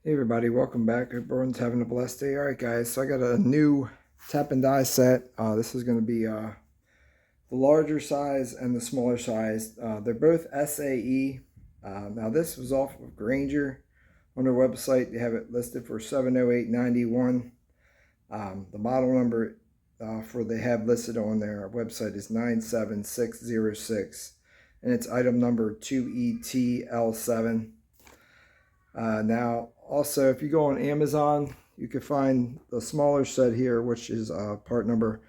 Hey everybody, welcome back. Hope everyone's having a blessed day. Alright guys, so I got a new tap and die set. This is going to be the larger size and the smaller size. They're both SAE. Now this was off of Granger on their website. They have it listed for $708.91. The model number for they have listed on their website is 97606, and it's item number 2ETL7. Now also, if you go on Amazon, you can find the smaller set here, which is part number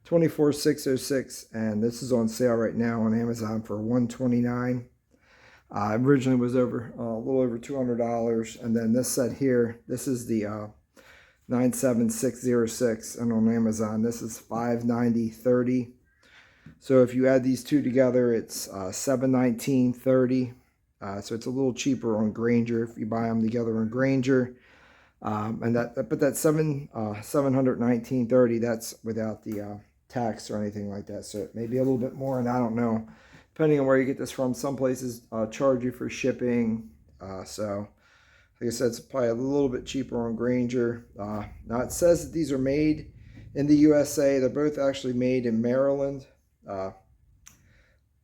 24606, and this is on sale right now on Amazon for $129. Originally was over a little over $200, and then this set here, this is the 97606, and on Amazon this is $590.30. So if you add these two together, it's $719.30. So it's a little cheaper on Granger if you buy them together on Granger. But that $719.30, that's without the tax or anything like that. So it may be a little bit more, and I don't know, depending on where you get this from. Some places charge you for shipping. So like I said, it's probably a little bit cheaper on Granger. Now it says that these are made in the USA. They're both actually made in Maryland.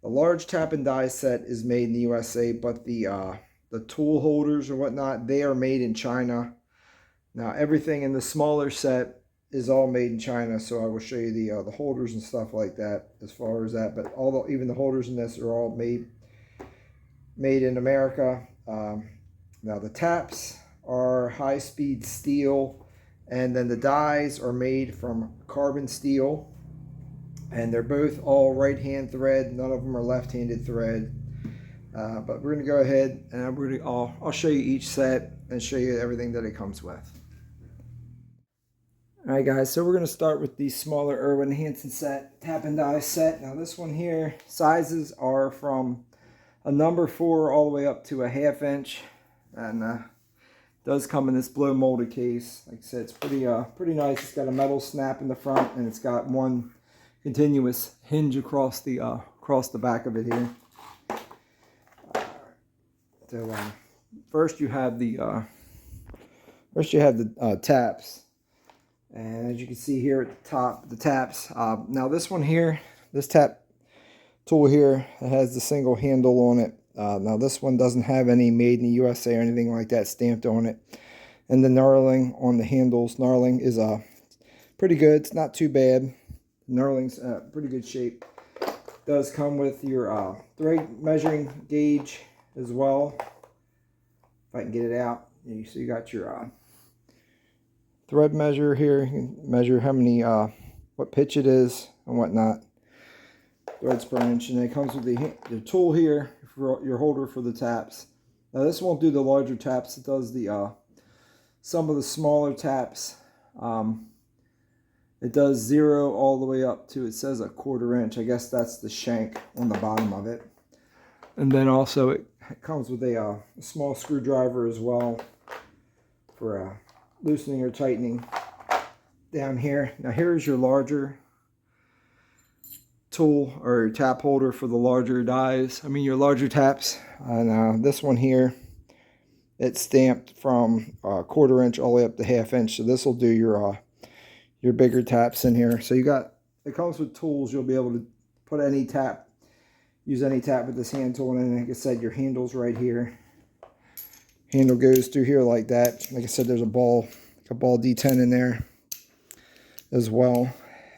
The large tap and die set is made in the USA, but the tool holders or whatnot, they are made in China. Now everything in the smaller set is all made in China, so I will show you the holders and stuff like that as far as that. But even the holders in this are all made in America. Now the taps are high-speed steel, and then the dies are made from carbon steel. And they're both all right-hand thread. None of them are left-handed thread. But we're going to go ahead and I'll show you each set and show you everything that it comes with. Alright guys, so we're going to start with the smaller IRWIN Hansen set, tap and die set. Now this one here, sizes are from a number 4 all the way up to a 1/2 inch. And does come in this blow molded case. Like I said, it's pretty nice. It's got a metal snap in the front, and it's got one continuous hinge across the back of it here. So first you have the taps, and as you can see here at the top, the taps. Now this one here, this tap tool here, it has the single handle on it. Now this one doesn't have any made in the USA or anything like that stamped on it. And the knurling on the handles, knurling is pretty good. It's not too bad. Knurling's pretty good shape. Does come with your thread measuring gauge as well. If I can get it out. So you got your thread measure here. You can measure how many, what pitch it is and whatnot. Threads per inch. And it comes with the tool here for your holder for the taps. Now this won't do the larger taps. It does the some of the smaller taps. It does 0 all the way up to, it says a 1/4 inch. I guess that's the shank on the bottom of it. And then also it comes with a small screwdriver as well for loosening or tightening down here. Now here's your larger tool or tap holder for the larger dies. I mean your larger taps. And this one here, it's stamped from 1/4 inch all the way up to 1/2 inch. So this will do your bigger taps in here. So it comes with tools. You'll be able to put any tap, use any tap with this hand tool. And like I said, your handle's right here. Handle goes through here like that. Like I said, there's a ball D10 in there as well.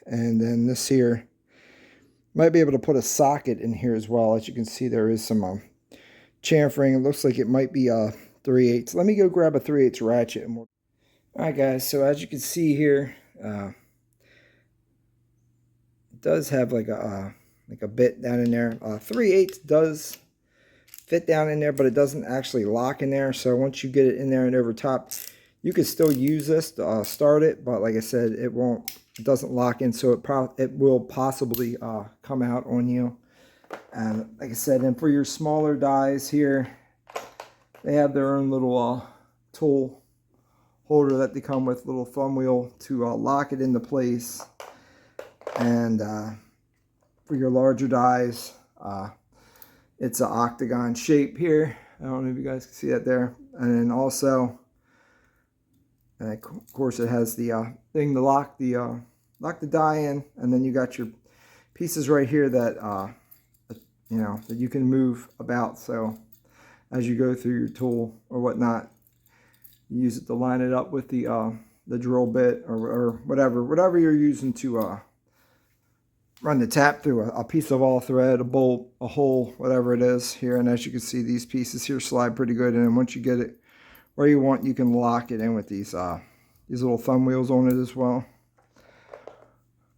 And then this here, might be able to put a socket in here as well. As you can see, there is some chamfering. It looks like it might be a 3/8. Let me go grab a 3/8 ratchet. And all right guys, so as you can see here, it does have like a bit down in there. 3/8 does fit down in there, but it doesn't actually lock in there. So once you get it in there and over top, you could still use this to start it, but like I said, it doesn't lock in, so it will possibly come out on you. And like I said, and for your smaller dies here, they have their own little tool holder that they come with, little thumb wheel to lock it into place. And for your larger dies, it's an octagon shape here. I don't know if you guys can see that there. And then also And of course it has the thing to lock the die in, and then you got your pieces right here that you know, that you can move about. So as you go through your tool or whatnot, you use it to line it up with the drill bit or whatever you're using to run the tap through a piece of all thread, a bolt, a hole, whatever it is here. And as you can see, these pieces here slide pretty good. And once you get it where you want, you can lock it in with these little thumb wheels on it as well.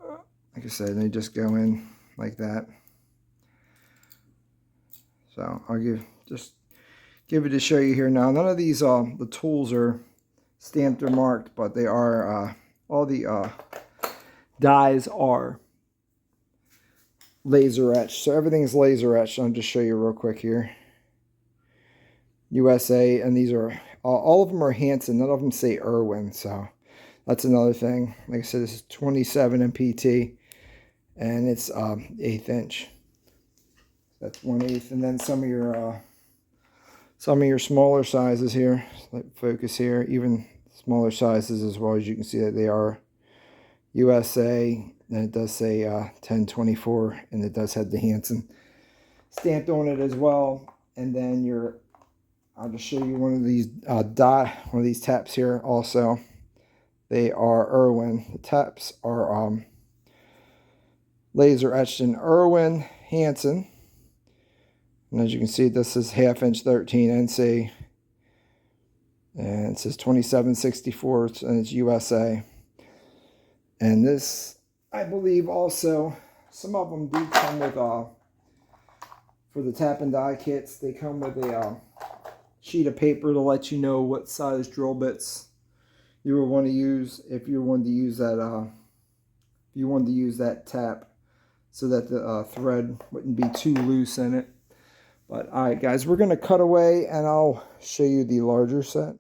Like I said, they just go in like that. So I'll just give it to show you here now. None of these the tools are stamped or marked, but they are all the dies are laser etched. So everything's laser etched. I'll just show you real quick here. USA, and these are all of them are Hansen. None of them say IRWIN. So that's another thing. Like I said, this is 27 MPT, and it's 1/8 inch. That's 1/8, and then some of your smaller sizes here, like focus here, even smaller sizes as well. As you can see that they are USA, and it does say 1024, and it does have the Hansen stamped on it as well. And then I'll just show you one of these one of these taps here also. They are IRWIN. The taps are laser etched in IRWIN Hansen. And as you can see, this is 1/2 inch 13 NC. And it says 2764, and it's USA. And this, I believe also, some of them do come with, for the tap and die kits, they come with a sheet of paper to let you know what size drill bits you would want to use if you wanted to use that, tap, so that the thread wouldn't be too loose in it. But all right, guys, we're going to cut away, and I'll show you the larger set. All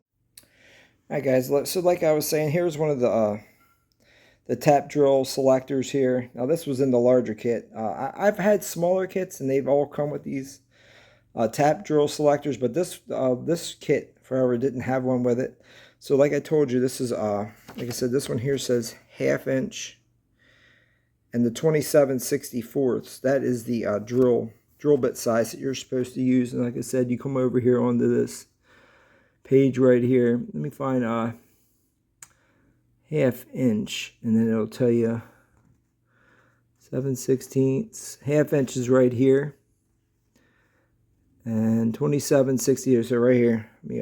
right, guys, so like I was saying, here's one of the tap drill selectors here. Now, this was in the larger kit. I've had smaller kits, and they've all come with these tap drill selectors, but this kit forever didn't have one with it. So like I told you, this is like I said, this one here says 1/2 inch, and the 27/64, that is the drill bit size that you're supposed to use. And like I said, you come over here onto this page right here. Let me find 1/2 inch, and then it'll tell you 7/16. 1/2 inch is right here, and 27/60. So right here, let me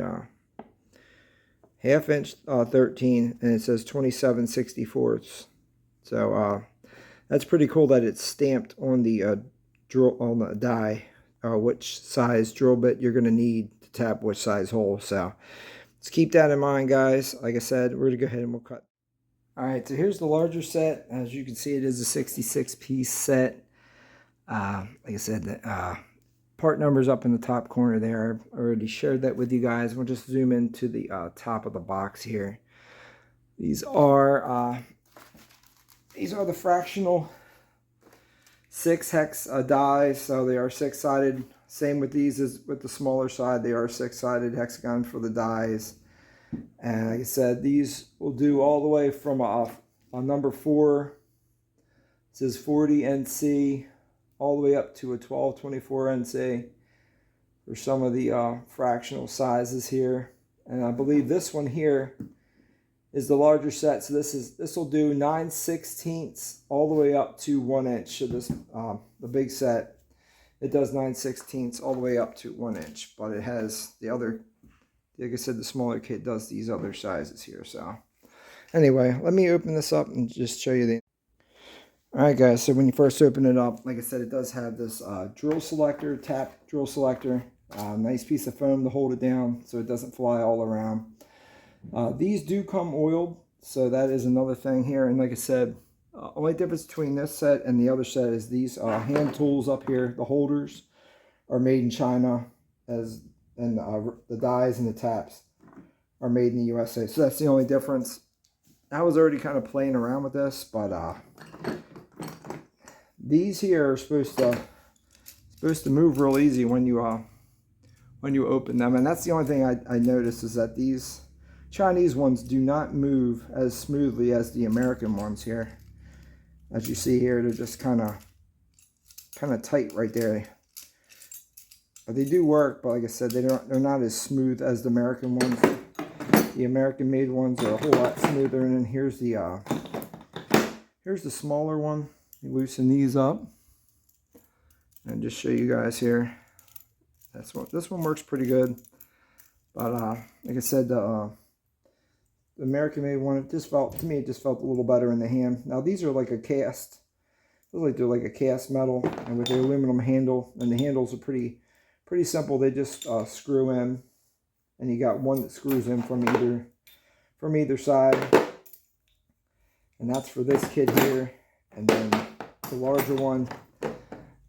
1/2 inch 13, and it says 27/64. So that's pretty cool that it's stamped on the drill on the die, which size drill bit you're going to need to tap which size hole. So let's keep that in mind, guys. Like I said, we're going to go ahead and we'll cut. All right, so here's the larger set. As you can see, it is a 66-piece set. Like I said, the part numbers up in the top corner there. I've already shared that with you guys. We'll just zoom into the top of the box here. These are the fractional 6-hex dies, so they are 6-sided. Same with these as with the smaller side. They are 6-sided hexagon for the dies. And like I said, these will do all the way from a number 4, it says 40 NC, all the way up to a 1224 NC for some of the fractional sizes here. And I believe this one here is the larger set. So this will do 9/16 all the way up to 1 inch. So this the big set, it does 9/16 all the way up to 1 inch. But it has the other, like I said, the smaller kit does these other sizes here. So anyway, let me open this up and just show you the. All right, guys. So when you first open it up, like I said, it does have this drill selector, tap drill selector. Nice piece of foam to hold it down so it doesn't fly all around. These do come oiled, so that is another thing here. And like I said, only difference between this set and the other set is these hand tools up here. The holders are made in China, and the dies and the taps are made in the USA. So that's the only difference. I was already kind of playing around with this, but these here are supposed to move real easy when you open them. And that's the only thing I noticed, is that these Chinese ones do not move as smoothly as the American ones here. As you see here, they're just kind of tight right there. But they do work, but like I said, they're not as smooth as the American ones. The American made ones are a whole lot smoother. And then here's the smaller one. You loosen these up and just show you guys here. This one works pretty good. But like I said, the American made one, to me it just felt a little better in the hand. Now these are like a cast. Looks like they're like a cast metal, and with the aluminum handle, and the handles are pretty simple. They just screw in, and you got one that screws in from either side, and that's for this kit here. And then the larger one,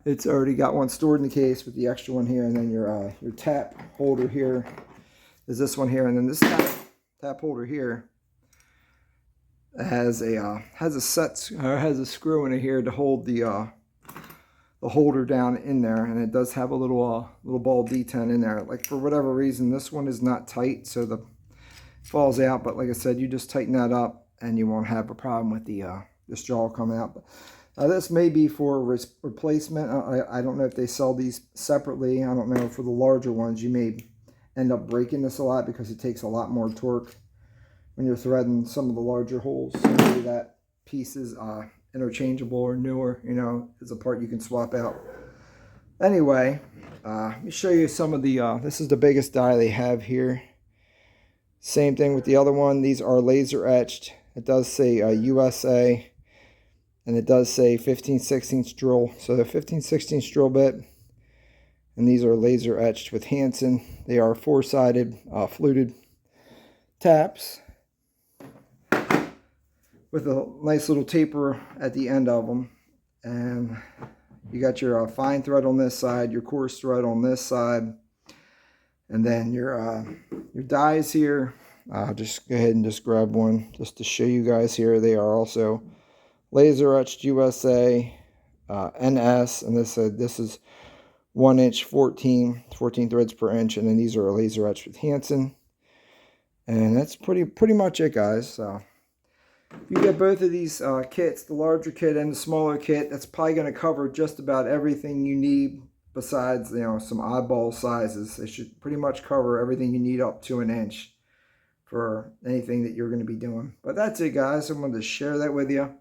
it's already got one stored in the case with the extra one here, and then your tap holder here is this one here, and then this tap holder here has a screw in it here to hold the holder down in there, and it does have a little ball detent in there. Like, for whatever reason, this one is not tight, so the falls out. But like I said, you just tighten that up, and you won't have a problem with this jaw coming out. But this may be for replacement. I don't know if they sell these separately. I don't know. For the larger ones, you may end up breaking this a lot because it takes a lot more torque when you're threading some of the larger holes. So maybe that piece is interchangeable or newer, you know, is a part you can swap out. Anyway, let me show you some of the, this is the biggest die they have here. Same thing with the other one. These are laser etched. It does say USA, and it does say 15/16 drill. So the 15/16 drill bit, and these are laser etched with Hansen. They are four-sided fluted taps with a nice little taper at the end of them. And you got your fine thread on this side, your coarse thread on this side, and then your dies here. Just go ahead and just grab one just to show you guys here. They are also laser etched USA, NS, and this is 1 inch 14 threads per inch, and then these are laser etched with Hansen. And that's pretty much it, guys. So you get both of these kits, the larger kit and the smaller kit. That's probably going to cover just about everything you need, besides, you know, some oddball sizes. It should pretty much cover everything you need up to 1 inch for anything that you're going to be doing. But that's it, guys. I wanted to share that with you.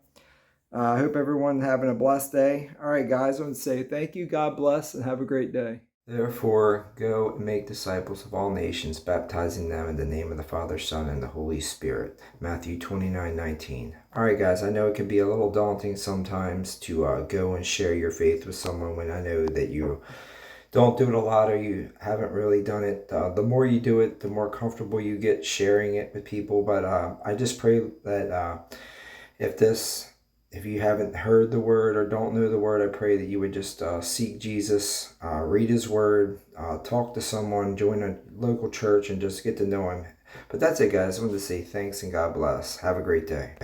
I hope everyone having a blessed day. All right, guys, I want to say thank you, God bless, and have a great day. Therefore, go and make disciples of all nations, baptizing them in the name of the Father, Son, and the Holy Spirit. Matthew 29:19. All right, guys, I know it can be a little daunting sometimes to go and share your faith with someone when I know that you don't do it a lot or you haven't really done it. The more you do it, the more comfortable you get sharing it with people. But I just pray that if you haven't heard the word or don't know the word, I pray that you would just seek Jesus, read his word, talk to someone, join a local church, and just get to know him. But that's it, guys. I wanted to say thanks and God bless. Have a great day.